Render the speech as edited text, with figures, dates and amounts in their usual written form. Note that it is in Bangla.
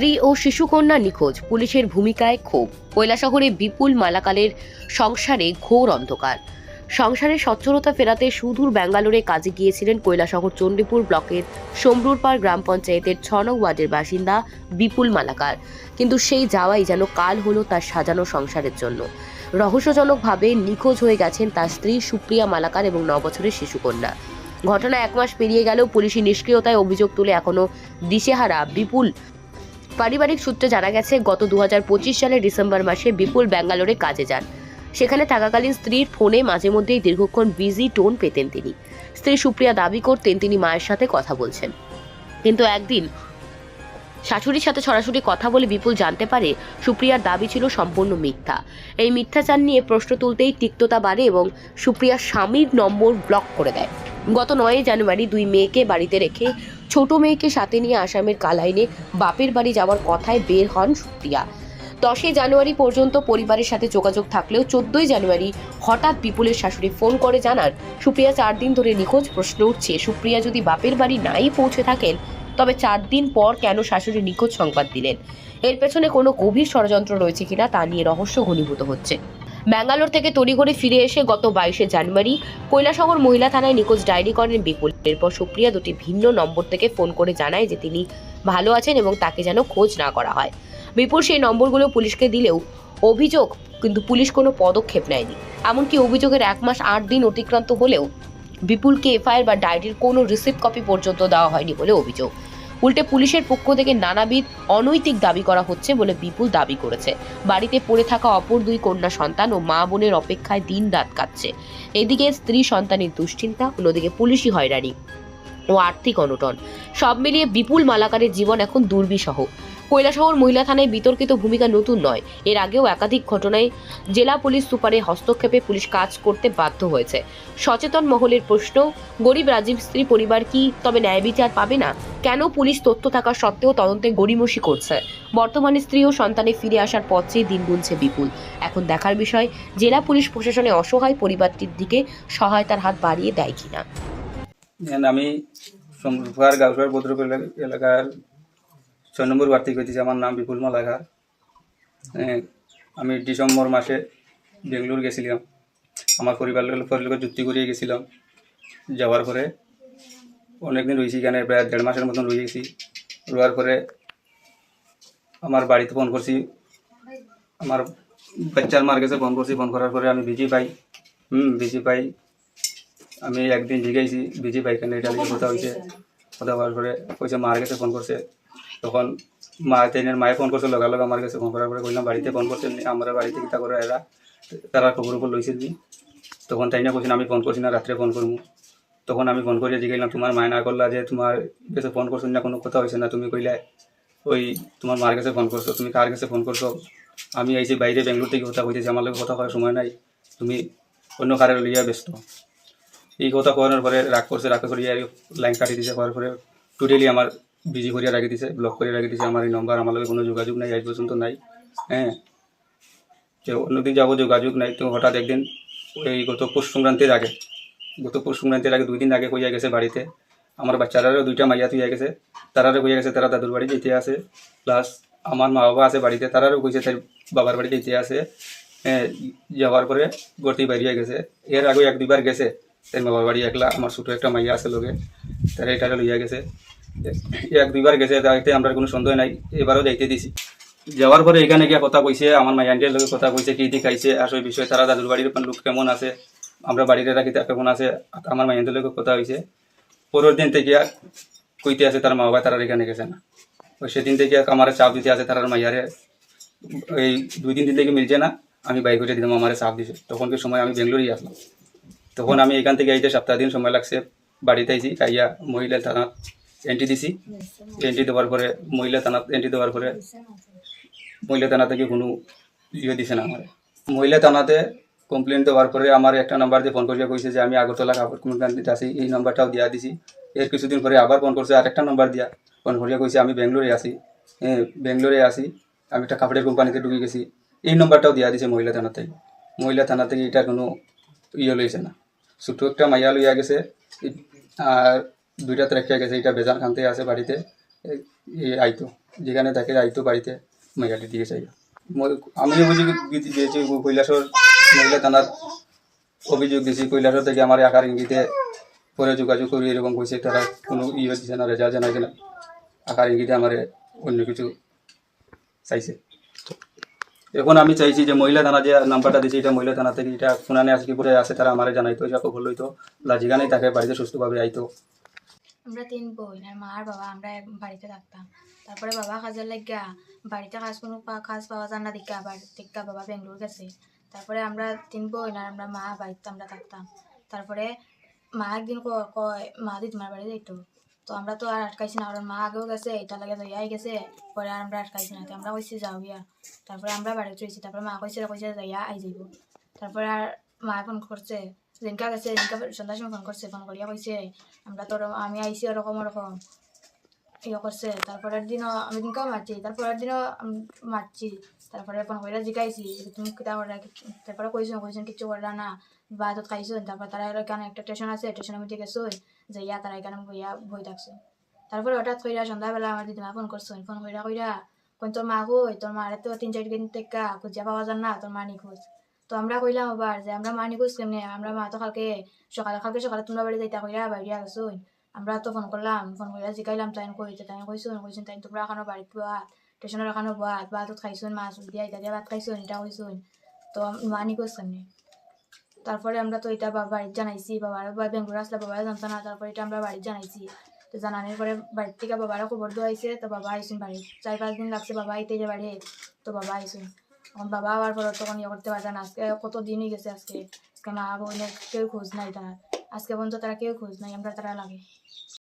স্ত্রী ও শিশুকন্যা নিখোঁজ, পুলিশের ভূমিকায় ক্ষোভ। কৈলাসহরে বিপুল মালাকারের সংসারে ঘোর অন্ধকার। সংসারে সচ্ছলতা ফেরাতে সুদূর ব্যাঙ্গালোরে কাজে গিয়েছিলেন কৈলাসহর চণ্ডীপুর ব্লকের সমরুরপাড় গ্রাম পঞ্চায়েতের ৬ নং ওয়ার্ডের বাসিন্দা বিপুল মালাকার। কিন্তু সেই যাওয়াই যেন কাল হলো তার সাজানো সংসারের জন্য। রহস্যজনকভাবে নিখোঁজ হয়ে গেছেন তার স্ত্রী সুপ্রিয়া মালাকার এবং ৯ বছরের শিশুকন্যা। ঘটনা ১ মাস পেরিয়ে গেলেও পুলিশি নিষ্ক্রিয়তায় অভিযোগ তুলে এখনো দিশেহারা বিপুল। পারিবারিক সূত্রে জানা গেছে, গত ২০২৫ সালের ডিসেম্বর মাসে বিপুল ব্যাঙ্গালোরে কাজে যান। সেখানে থাকাকালীন স্ত্রীর ফোনে মাঝে মধ্যেই দীর্ঘক্ষণ বিজি টোন পেতেন তিনি। স্ত্রী সুপ্রিয়া দাবি করতেন তিনি মায়ের সাথে কথা বলছেন, কিন্তু একদিন শাশুড়ির সাথে সরাসরি কথা বলে বিপুল জানতে পারে সুপ্রিয়ার দাবি ছিল সম্পূর্ণ মিথ্যা। এই মিথ্যাচার নিয়ে প্রশ্ন তুলতেই তিক্ততা বাড়ে এবং সুপ্রিয়ার স্বামীর নম্বর ব্লক করে দেয়। গত ৯ জানুয়ারি ২ মেয়েকে বাড়িতে রেখে ছোট মেয়েকে সাথে নিয়ে আসামের কালাইনে বাপের বাড়ি যাওয়ার কথায় বের হন সুপ্রিয়া। ১০ জানুয়ারি পর্যন্ত পরিবারের সাথে যোগাযোগ থাকলেও ১৪ জানুয়ারি হঠাৎ বিপুলের শাশুড়ি ফোন করে জানান সুপ্রিয়া ৪ দিন ধরে নিখোঁজ। প্রশ্ন উঠছে, সুপ্রিয়া যদি বাপের বাড়ি নাই পৌঁছে থাকেন তবে ৪ দিন পর কেন শাশুড়ি নিখোঁজ সংবাদ দিলেন? এর পেছনে কোনো গভীর ষড়যন্ত্র রয়েছে কিনা তা নিয়ে রহস্য ঘনীভূত হচ্ছে। ব্যাঙ্গালোর থেকে তড়িঘড়ি ফিরে এসে গত ২২ জানুয়ারি কৈলাসহর মহিলা থানায় নিখোঁজ ডায়েরি করেন বিপুল। এরপর সুপ্রিয়া দুটি ভিন্ন নম্বর থেকে ফোন করে জানায় যে তিনি ভালো আছেন এবং তাকে যেন খোঁজ না করা হয়। বিপুল সেই নম্বরগুলো পুলিশকে দিলেও অভিযোগ কিন্তু পুলিশ কোনো পদক্ষেপ নেয়নি। এমনকি অভিযোগের ১ মাস ৮ দিন অতিক্রান্ত হলেও বিপুলকে এফআইআর বা ডায়েরির কোনো রিসিপ্ট কপি পর্যন্ত দেওয়া হয়নি বলে অভিযোগ। উল্টে পুলিশের পক্ষ থেকে নানাবিধ অনৈতিক দাবি করা হচ্ছে বলে বিপুল দাবি করেছে। বাড়িতে পড়ে থাকা অপর ২ কন্যা সন্তান ও মা বোনের অপেক্ষায় দিন রাত কাটছে। এদিকে স্ত্রী সন্তানের দুশ্চিন্তা, অন্যদিকে পুলিশি হয়রানি ও আর্থিক অনটন, সব মিলিয়ে বিপুল মালাকারের জীবন এখন দুর্বিষহ। কৈলাসহর মহিলা থানায় বিতর্কিত ভূমিকা নতুন নয়। এর আগেও একাধিক ঘটনায় জেলা পুলিশ সুপারের হস্তক্ষেপে পুলিশ কাজ করতে বাধ্য হয়েছে। সচেতন মহলের প্রশ্ন, গরিব রাজীব স্ত্রী পরিবার কি তবে ন্যায় বিচার পাবে না? কেন পুলিশ তথ্য থাকা সত্ত্বেও তদন্তে গড়িমসি করছে? বর্তমানে স্ত্রী ও সন্তানে ফিরে আসার পথ চেয়ে দিন গুনছে বিপুল। এখন দেখার বিষয়, জেলা পুলিশ প্রশাসনে অসহায় পরিবারটির দিকে সহায়তার হাত বাড়িয়ে দেয় কিনা। আমি সমরুরপাড় গাউসর ভদ্রপুর এলাকার ৬ নম্বর ওয়ার্ড থেকে হইতেছি। আমার নাম বিপুল মালাকার। আমি ডিসেম্বর মাসে বেঙ্গলোর গেছিলাম। আমার পরিবারের যুক্তি করিয়ে গেছিলাম। যাওয়ার পরে অনেকদিন রয়েছি, এখানে প্রায় ১.৫ মাসের মতন রয়ে গেছি। রোয়ার পরে আমার বাড়িতে ফোন করছি, আমার বাচ্চার মার কাছে ফোন করছি। ফোন করার পরে আমি বিজি পাই। আমি একদিন জিজ্ঞাসি বিজি পাই কেন, এটা নিয়ে কথা হয়েছে। কথা হওয়ার পরে কইছে মার কাছে ফোন করছে। তখন মায়ে ফোন করছে, লগালগ আমার কাছে ফোন করার পরে কইলাম বাড়িতে ফোন করছে, আমার বাড়িতে কিতা করে এরা, তারা খবর উপর লইছে নি। তখন তাই না কইছেন আমি ফোন করছি না, রাত্রে ফোন করবো। তখন আমি ফোন করিয়ে জিজ্ঞাসলাম তোমার মায় না করলা যে তোমার কাছে ফোন করছো না, কোনো কথা হয়েছে না? তুমি কইলে ওই তোমার মার কাছে ফোন করছো। তুমি কার কাছে ফোন করছো? আমি এই যে বাইরে বেঙ্গলোর থেকে কথা কইতেছি, আমার লোক কথা করার সময় নাই, তুমি অন্য কারের লইয়া ব্যস্ত। এই কথা করার পরে রাগ করিয়া লাইন কাটি দিছে। করার পরে টোটালি আমার বিজি করিয়া রাখি দিছে, ব্লক করিয়া রাখি দিছে। আমার এই নম্বর, আমার লগে কোনো যোগাযোগ নাই, আজ পর্যন্ত নাই। তো অন্যদিন যাবো যোগাযোগ নাই। তো হঠাৎ একদিন এই গত পৌষ সংক্রান্তির আগে ২ দিন আগে কইয়া গেছে বাড়িতে। আমার বাচ্চারারও 2টা মাইয়া তুইয়া গেছে, তারারও কইয়া গেছে তারা দাদুর বাড়ি যেতে আছে। প্লাস আমার মা বাবা আছে বাড়িতে, তারারও কইছে তার বাবার বাড়ি যেতে আছে। যাওয়ার পরে গড়তেই বাইরিয়া গেছে। এর আগে 1-2 বার গেছে তাই বাবার বাড়ি একলা। আমার ছোটো একটা মাইয়া আছে লোকে, তারা এটাকে লইয়া গেছে। 1-2 বার গেছে, তাইতে আমরা কোনো সন্দেহ নাই। এবারও যাইতে দিছি। যাওয়ার পরে এখানে গিয়া কথা কইছে, আমার মাইয়ান্টির লোকের কথা কইছে, কি দেখাইছে আসল বিষয়, তারা দাদুর বাড়ির লোক কেমন আছে, আমরা বাড়িতে রাখি কেমন আছে। আমার মাইয়ান্টির লোকের কথা হয়েছে। পরের দিন থেকে কইতে আছে তার মা বাবা তারা এখানে গেছে না। ওই সেদিন থেকে আমার চাপ দিতে আছে তারার মাইয়ারে। এই 2-3 দিন থেকে মিলছে না, আমি বাইর করে দিলাম, আমার চাপ দিছে। তখনকার সময় আমি বেঙ্গলোরই আসলাম। তখন আমি এখান থেকে আইতে সপ্তাহ দিন সময় লাগছে। বাড়িতে আইছি, কাইয়া মহিলা থানাত এন্ট্রি দিছি। এন্ট্রি দেওয়ার পরে মহিলা থানা থেকে কোনো ইয়ে দিছে না। আমার মহিলা থানাতে কমপ্লেন দেওয়ার পরে আমার একটা নাম্বার দিয়ে ফোন করিয়া কইছে যে আমি আগরতলা কাপড় কোম্পানিতে আছি, এই নাম্বারটাও দিয়া দিছি। এর কিছুদিন পরে আবার ফোন করছে, আর একটা নাম্বার দিয়া ফোন করিয়া কইছে আমি বেঙ্গলোরে আছি, আমি একটা কাপড়ের কোম্পানিতে ঢুকে গেছি। এই নাম্বারটাও দিয়া দিছে মহিলা থানা থেকে এটার কোনো ইয়ে লইছে না। ছোটো একটা মাইয়া লইয়া গেছে, আর 2টা রেখে গেছে। এটা বেজার খানতে আছে বাড়িতে, আইতো যেখানে থাকে আইতো বাড়িতে মেঘালি দিয়ে চাই আমি অভিযোগ দিয়েছি কৈলাসর মহিলা থানার অভিযোগ দিয়েছি কৈলাসর থেকে আমার আকার ইঙ্গিতে পরে যোগাযোগ করি এরকম কইছে তারা কোনো ইয়ে দিছে না রেজাল্ট জানাইছে না আকার ইঙ্গিতে আমার অন্য কিছু চাইছে এখন আমি চাইছি যে মহিলা থানা যে নাম্বারটা দিয়েছে এটা মহিলা থানা থেকে এটা শুনানি আজকে পরে আছে তারা আমার জানাইতো এটা খবর লইতো যেখানেই থাকে বাড়িতে সুস্থভাবে আইতো আমরা 3 বোন আর মা আর বাবা আমরা বাড়িতে থাকতাম। তারপরে বাবা কাজের লাগিয়া বাড়িতে কোনো কাজ পাওয়া যায় না দেখে আবার দেখা বাবা বেঙ্গলোর গেছে। তারপরে আমরা 3 বোন আর আমরা মা বাড়িতে আমরা থাকতাম। তারপরে মা একদিন কয় মা দি তোমার বাড়ি যাইতো, তো আমরা তো আর আটকাইছি না, কারণ মা আগেও গেছে এটা লাগে যাই গেছে, পরে আর আমরা আটকাইছি না, তো আমরা কইছি যাও গিয়া। তারপরে আমরা বাড়িতে রয়েছি, তারপরে মা কইছে যাইয়া আই যাইব। তারপরে আর মা ফোন করছে যেনকা গেছে যেনকা সন্ধ্যার সময় ফোন করছে, ফোন করিয়া কইছে আমরা তো আমি আইসি ওরকম ওরকম ইয়ে করছে। তারপরের দিনও আমি দিনকেও মারছি, তারপরের দিনও মারছি। তারপরে ফোন করে জিগাইছি তুমি কিতা করে, তারপরে কইছেন কিছু করলা না বাদত খাইছো। তারপর তারা এখানে একটা স্টেশন আছে, স্টেশনের মধ্যে গেছো যাইয়া তারা এখানে বইয়া বই থাকছো। তারপরে হঠাৎ কইরা সন্ধ্যাবেলা আমার দিদিমা ফোন করছো, ফোন কইরা কোন তোর মা কই, তোর মারে তো 3-4 দিন থেকে খুঁজা পাওয়া যান না, তোর মা নিখোঁজ। তো আমরা কইলাম আবার যে আমরা মা নিখোঁজ কেমনে, আমরা মা তো কালকে সকালে তোমরা বাড়ি যাইতা কইরা বাইরে গেছো। আমরা তো ফোন করলাম, ফোন করে জিগাইলাম তাই কইতে, তাই কইছেন তাই তোমরা এখনো বাড়িতে বাদ স্টেশনের এখনো বাদত খাইছুন, মাছ দিয়া ইটা দিয়া ভাত খাইছুন, এটা কইছুন। তো মানি কইছেন। তারপরে আমরা তো এটা বাড়িতে জানাইছি, বাবার বেঙ্গলোর আসলে বাবা জানতো না, তারপরে এটা আমরা বাড়িতে জানাইছি। তো জানানোর পরে বাড়ির থেকে বাবারও খবর দেওয়া হয়েছে, তো বাবা আইসুন বাড়ি 4-5 দিন লাগছে বাবা আইতে যে বাড়ি, তো বাবা আইসুন। এখন বাবা আবার পরে তখন ইয়ে করতে পারছে না, আজকে কত দিন হয়ে গেছে, আজকে মা বোনের কেউ খোঁজ নাই তার, আজকে পর্যন্ত তারা কেউ খোঁজ নাই, আমরা তারা লাগে।